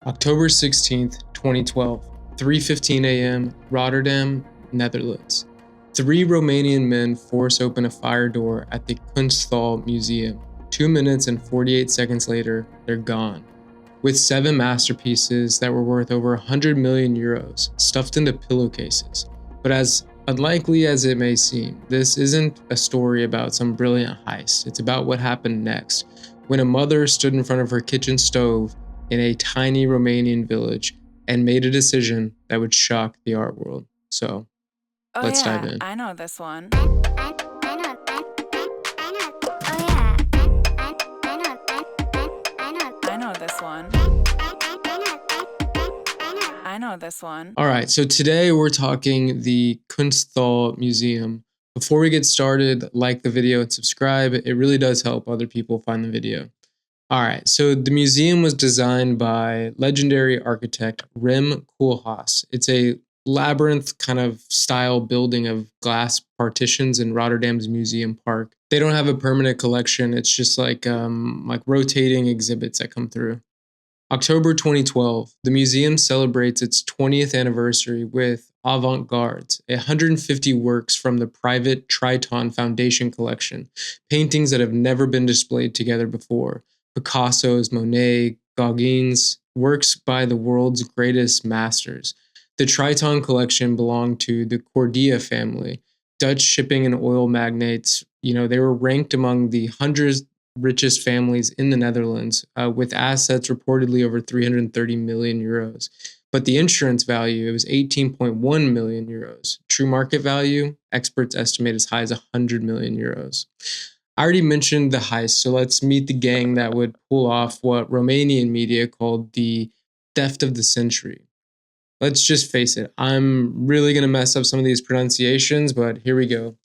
October 16th, 2012, 3:15 a.m., Rotterdam, Netherlands. Three Romanian men force open a fire door at the Kunsthal Museum. 2 minutes and 48 seconds later, they're gone. With 7 masterpieces that were worth over 100 million euros stuffed into pillowcases. But as unlikely as it may seem, this isn't a story about some brilliant heist. It's about what happened next, when a mother stood in front of her kitchen stove in a tiny Romanian village and made a decision that would shock the art world. So, let's dive in. I know this one. I know this one. All right, so today we're talking the Kunsthal Museum. Before we get started, like the video and subscribe. It really does help other people find the video. All right, so the museum was designed by legendary architect Rem Koolhaas. It's a labyrinth kind of style building of glass partitions in Rotterdam's museum park. They don't have a permanent collection. It's just like rotating exhibits that come through. October 2012, the museum celebrates its 20th anniversary with Avant-Gardes, 150 works from the private Triton Foundation collection, paintings that have never been displayed together before. Picasso's, Monet, Gauguin's, works by the world's greatest masters. The Triton collection belonged to the Cordia family, Dutch shipping and oil magnates. They were ranked among the 100 richest families in the Netherlands, with assets reportedly over 330 million euros. But the insurance value, it was 18.1 million euros. True market value, experts estimate as high as 100 million euros. I already mentioned the heist, so let's meet the gang that would pull off what Romanian media called the theft of the century. Let's just face it, I'm really going to mess up some of these pronunciations, but here we go.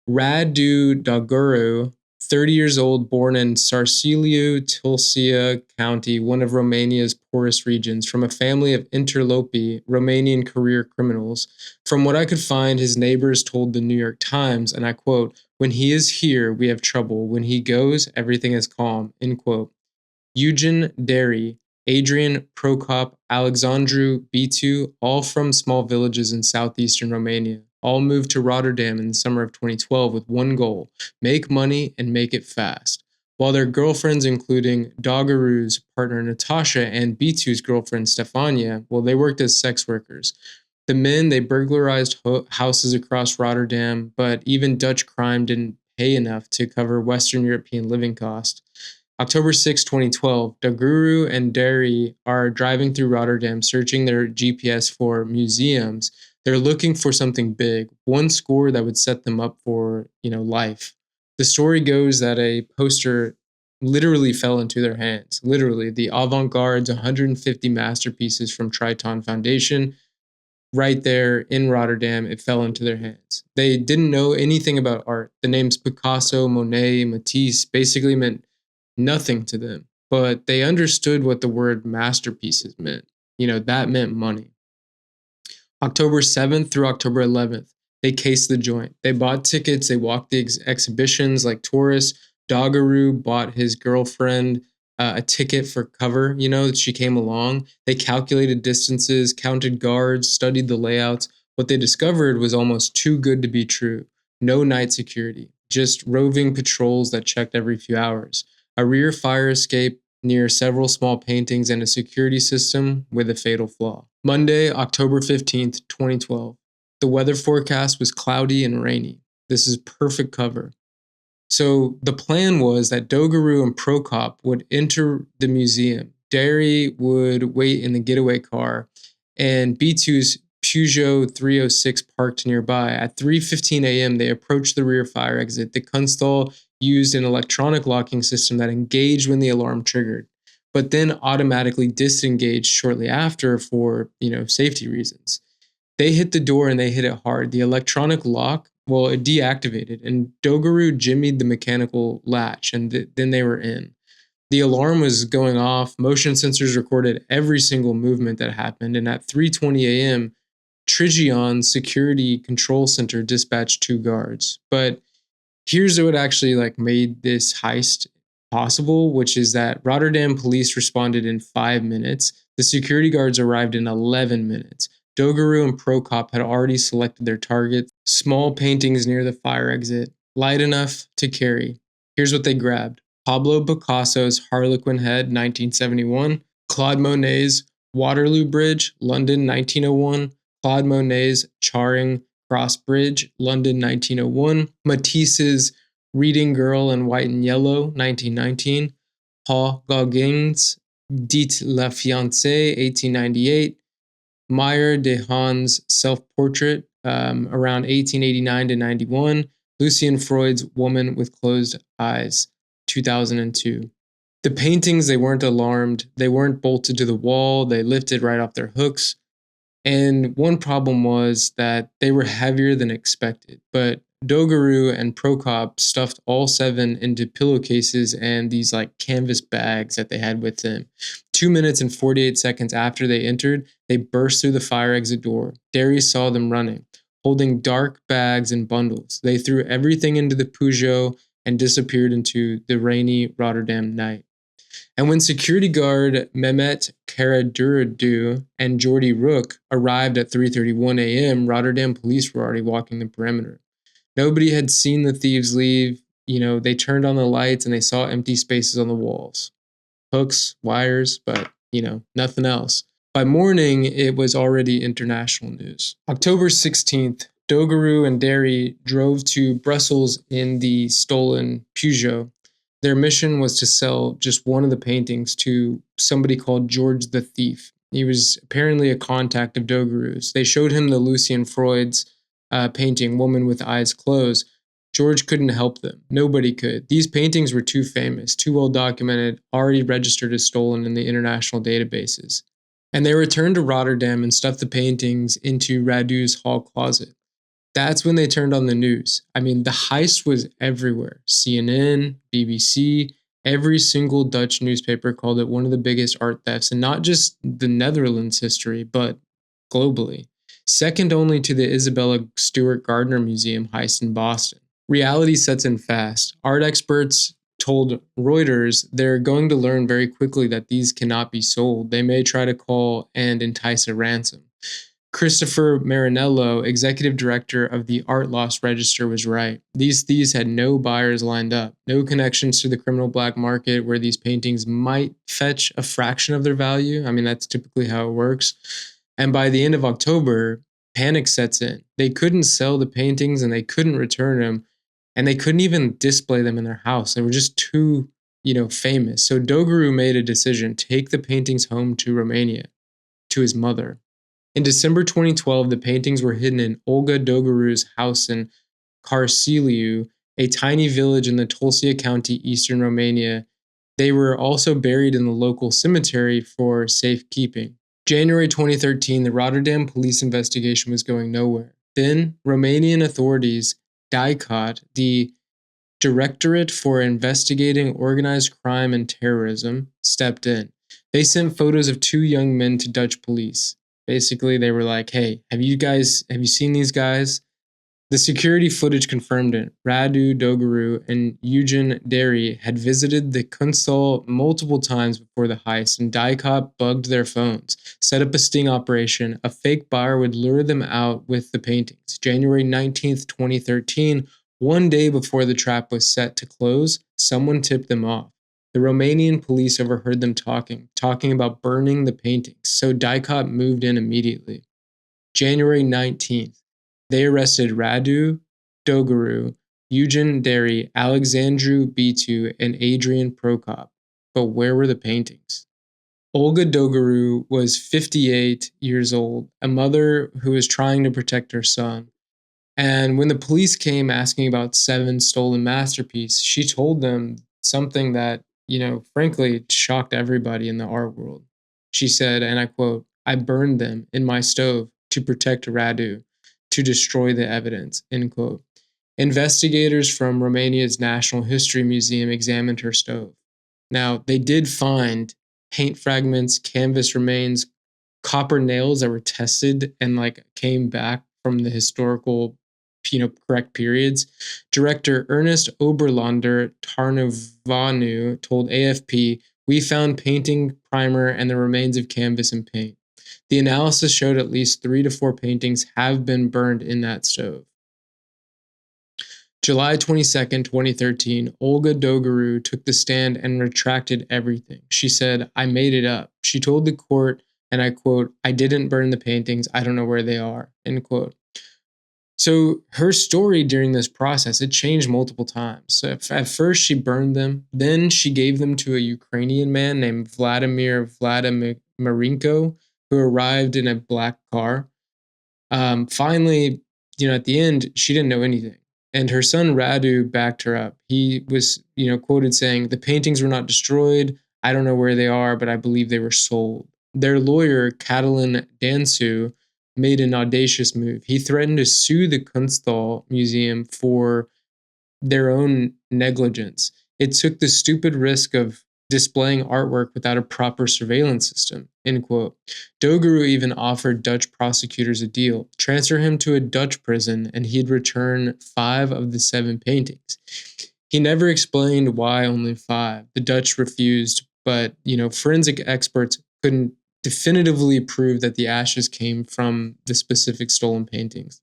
Radu Daguru, 30 years old, born in Sarciliu, Tulcea County, one of Romania's poorest regions, from a family of interlopi, Romanian career criminals. From what I could find, his neighbors told the New York Times, and I quote, "When he is here, we have trouble. When he goes, everything is calm," end quote. Eugen Deri, Adrian Prokop, Alexandru Bitu, all from small villages in southeastern Romania, all moved to Rotterdam in the summer of 2012 with one goal: make money and make it fast. While their girlfriends, including Dogaru's partner Natasha and Bitu's girlfriend Stefania, they worked as sex workers. The men, they burglarized houses across Rotterdam, but even Dutch crime didn't pay enough to cover Western European living costs. October 6, 2012, Daguru and Deri are driving through Rotterdam searching their GPS for museums. They're looking for something big, one score that would set them up for, life. The story goes that a poster literally fell into their hands. Literally, the Avant-Garde's 150 masterpieces from Triton Foundation, right there in Rotterdam, it fell into their hands. They didn't know anything about art. The names Picasso, Monet, Matisse basically meant nothing to them, but they understood what the word masterpieces meant. That meant money. October 7th through October 11th, they cased the joint. They bought tickets, they walked the exhibitions like tourists. Dogaru bought his girlfriend a ticket for cover, she came along. They calculated distances, counted guards, studied the layouts. What they discovered was almost too good to be true. No night security, just roving patrols that checked every few hours. A rear fire escape near several small paintings, and a security system with a fatal flaw. Monday, October 15th, 2012. The weather forecast was cloudy and rainy. This is perfect cover. So the plan was that Dogaru and Prokop would enter the museum. Deri would wait in the getaway car, and B2's Peugeot 306 parked nearby. At 3:15 a.m., they approached the rear fire exit. The Kunsthal used an electronic locking system that engaged when the alarm triggered, but then automatically disengaged shortly after for, safety reasons. They hit the door and they hit it hard. The electronic lock, it deactivated, and Dogaru jimmied the mechanical latch, and then they were in. The alarm was going off. Motion sensors recorded every single movement that happened, and at 3:20 a.m., Trigion's security control center dispatched 2 guards. But here's what actually made this heist possible, which is that Rotterdam police responded in 5 minutes. The security guards arrived in 11 minutes. Dogarou and Prokop had already selected their targets, small paintings near the fire exit, light enough to carry. Here's what they grabbed: Pablo Picasso's Harlequin Head, 1971, Claude Monet's Waterloo Bridge, London, 1901, Claude Monet's Charing Cross Bridge, London, 1901, Matisse's Reading Girl in White and Yellow, 1919, Paul Gauguin's Dites la Fiancée, 1898, Meyer de Haan's self-portrait around 1889 to 91, Lucian Freud's Woman with Closed Eyes, 2002. The paintings, they weren't alarmed. They weren't bolted to the wall. They lifted right off their hooks. And one problem was that they were heavier than expected. But Dogarou and Prokop stuffed all 7 into pillowcases and these like canvas bags that they had with them. 2 minutes and 48 seconds after they entered, they burst through the fire exit door. Darius saw them running, holding dark bags and bundles. They threw everything into the Peugeot and disappeared into the rainy Rotterdam night. And when security guard Mehmet Karaduradou and Jordi Rook arrived at 3:31 a.m., Rotterdam police were already walking the perimeter. Nobody had seen the thieves leave. They turned on the lights and they saw empty spaces on the walls. Hooks, wires, but, nothing else. By morning, it was already international news. October 16th, Dogarou and Derry drove to Brussels in the stolen Peugeot. Their mission was to sell just one of the paintings to somebody called George the Thief. He was apparently a contact of Dogarou's. They showed him the Lucian Freud's painting, Woman with Eyes Closed. George couldn't help them. Nobody could. These paintings were too famous, too well documented, already registered as stolen in the international databases. And they returned to Rotterdam and stuffed the paintings into Radou's hall closet. That's when they turned on the news. I mean, the heist was everywhere. CNN, BBC, every single Dutch newspaper called it one of the biggest art thefts, and not just the Netherlands history, but globally. Second only to the Isabella Stewart Gardner Museum heist in Boston. Reality sets in fast. Art experts told Reuters they're going to learn very quickly that these cannot be sold. They may try to call and entice a ransom. Christopher Marinello, executive director of the Art Loss Register, was right. These thieves had no buyers lined up, no connections to the criminal black market where these paintings might fetch a fraction of their value. I mean, that's typically how it works. And by the end of October, panic sets in. They couldn't sell the paintings and they couldn't return them, and they couldn't even display them in their house. They were just too, famous. So Dogarou made a decision: take the paintings home to Romania, to his mother. In December 2012, the paintings were hidden in Olga Dogarou's house in Carceliu, a tiny village in the Tulcea County, eastern Romania. They were also buried in the local cemetery for safekeeping. January 2013, the Rotterdam police investigation was going nowhere. Then, Romanian authorities, DICOT, the Directorate for Investigating Organized Crime and Terrorism, stepped in. They sent photos of 2 young men to Dutch police. Basically, they were like, hey, have you seen these guys? The security footage confirmed it. Radu Dogarou and Eugen Derry had visited the Kunsthal multiple times before the heist, and DICOT bugged their phones, set up a sting operation. A fake buyer would lure them out with the paintings. January 19th, 2013, one day before the trap was set to close, someone tipped them off. The Romanian police overheard them talking about burning the paintings, so DICOT moved in immediately. January 19th, they arrested Radu Dogarou, Eugen Derry, Alexandru Bitu, and Adrian Prokop. But where were the paintings? Olga Dogarou was 58 years old, a mother who was trying to protect her son. And when the police came asking about 7 stolen masterpieces, she told them something that, frankly, shocked everybody in the art world. She said, and I quote, "I burned them in my stove to protect Radu, to destroy the evidence," end quote. Investigators from Romania's National History Museum examined her stove. Now, they did find paint fragments, canvas remains, copper nails that were tested and came back from the historical correct periods. Director Ernest Oberlander Tarnovanu told AFP, We found painting primer and the remains of canvas and paint. The analysis showed at least 3 to 4 paintings have been burned in that stove. July 22nd, 2013, Olga Dogarou took the stand and retracted everything. She said, "I made it up." She told the court, and I quote, "I didn't burn the paintings. I don't know where they are," end quote. So her story during this process, it changed multiple times. So at first she burned them, then she gave them to a Ukrainian man named Vladimir Vladimirenko, who arrived in a black car. Finally, at the end, she didn't know anything. And her son Radu backed her up. He was, quoted saying, "The paintings were not destroyed. I don't know where they are, but I believe they were sold." Their lawyer, Catalin Dansu, made an audacious move. He threatened to sue the Kunsthal Museum for their own negligence. It took the stupid risk of displaying artwork without a proper surveillance system, end quote. Dogarou even offered Dutch prosecutors a deal, transfer him to a Dutch prison, and he'd return 5 of the 7 paintings. He never explained why only 5. The Dutch refused, but, forensic experts couldn't definitively prove that the ashes came from the specific stolen paintings.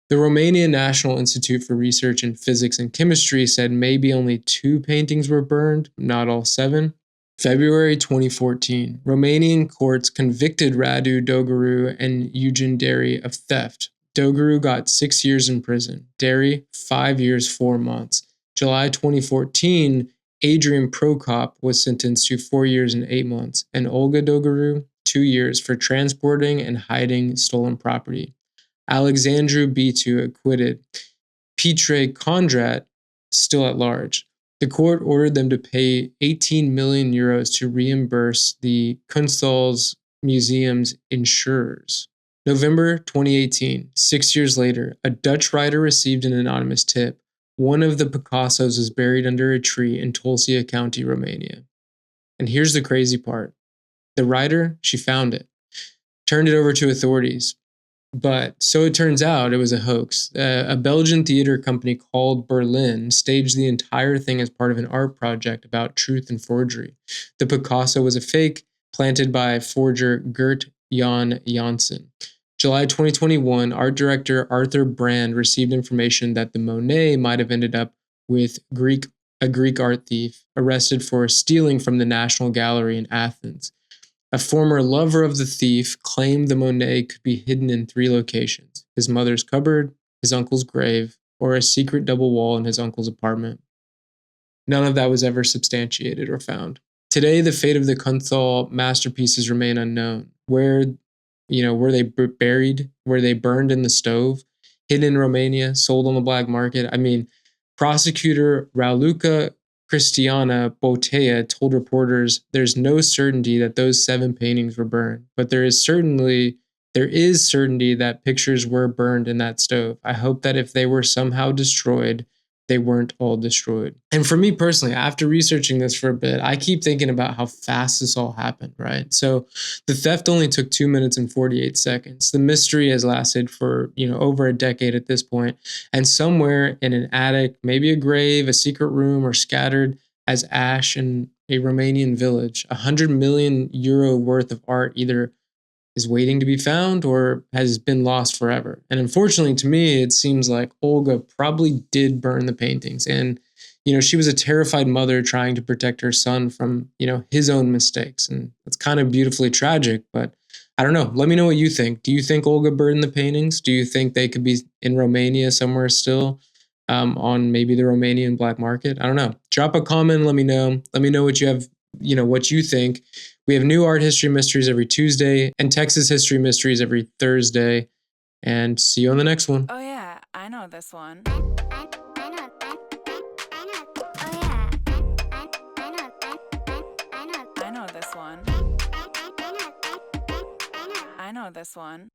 The Romanian National Institute for Research in Physics and Chemistry said maybe only 2 paintings were burned, not all 7. February 2014, Romanian courts convicted Radu Dogarou and Eugen Deri of theft. Dogarou got 6 years in prison, Deri 5 years 4 months. July 2014, Adrian Prokop was sentenced to 4 years and 8 months, and Olga Dogarou 2 years for transporting and hiding stolen property. Alexandru Bitu acquitted. Petre Kondrat still at large. The court ordered them to pay 18 million euros to reimburse the Kunsthal Museum's insurers. November 2018, 6 years later, a Dutch writer received an anonymous tip. One of the Picassos is buried under a tree in Tulcea County, Romania. And here's the crazy part. The writer, she found it, turned it over to authorities. But so it turns out it was a hoax. A Belgian theater company called Berlin staged the entire thing as part of an art project about truth and forgery. The Picasso was a fake planted by forger Gert Jan Janssen. July 2021, art director Arthur Brand received information that the Monet might have ended up with a Greek art thief arrested for stealing from the National Gallery in Athens. A former lover of the thief claimed the Monet could be hidden in 3 locations: his mother's cupboard, his uncle's grave, or a secret double wall in his uncle's apartment. None of that was ever substantiated or found. Today, the fate of the Kunsthal masterpieces remain unknown. Were they buried? Were they burned in the stove? Hidden in Romania? Sold on the black market? Prosecutor Raluca Cristiana Botea told reporters there's no certainty that those 7 paintings were burned, but there is certainty that pictures were burned in that stove. I hope that if they were somehow destroyed, they weren't all destroyed. And for me personally, after researching this for a bit, I keep thinking about how fast this all happened, right? So the theft only took 2 minutes and 48 seconds. The mystery has lasted for, over a decade at this point. And somewhere in an attic, maybe a grave, a secret room, or scattered as ash in a Romanian village, 100 million euro worth of art either is waiting to be found or has been lost forever. And unfortunately to me, it seems like Olga probably did burn the paintings. And, she was a terrified mother trying to protect her son from, his own mistakes. And it's kind of beautifully tragic, but I don't know. Let me know what you think. Do you think Olga burned the paintings? Do you think they could be in Romania somewhere still? On maybe the Romanian black market? I don't know. Drop a comment. Let me know. Let me know what you have, what you think. We have new art history mysteries every Tuesday and Texas history mysteries every Thursday. And see you on the next one. Oh yeah, I know this one. I know this one.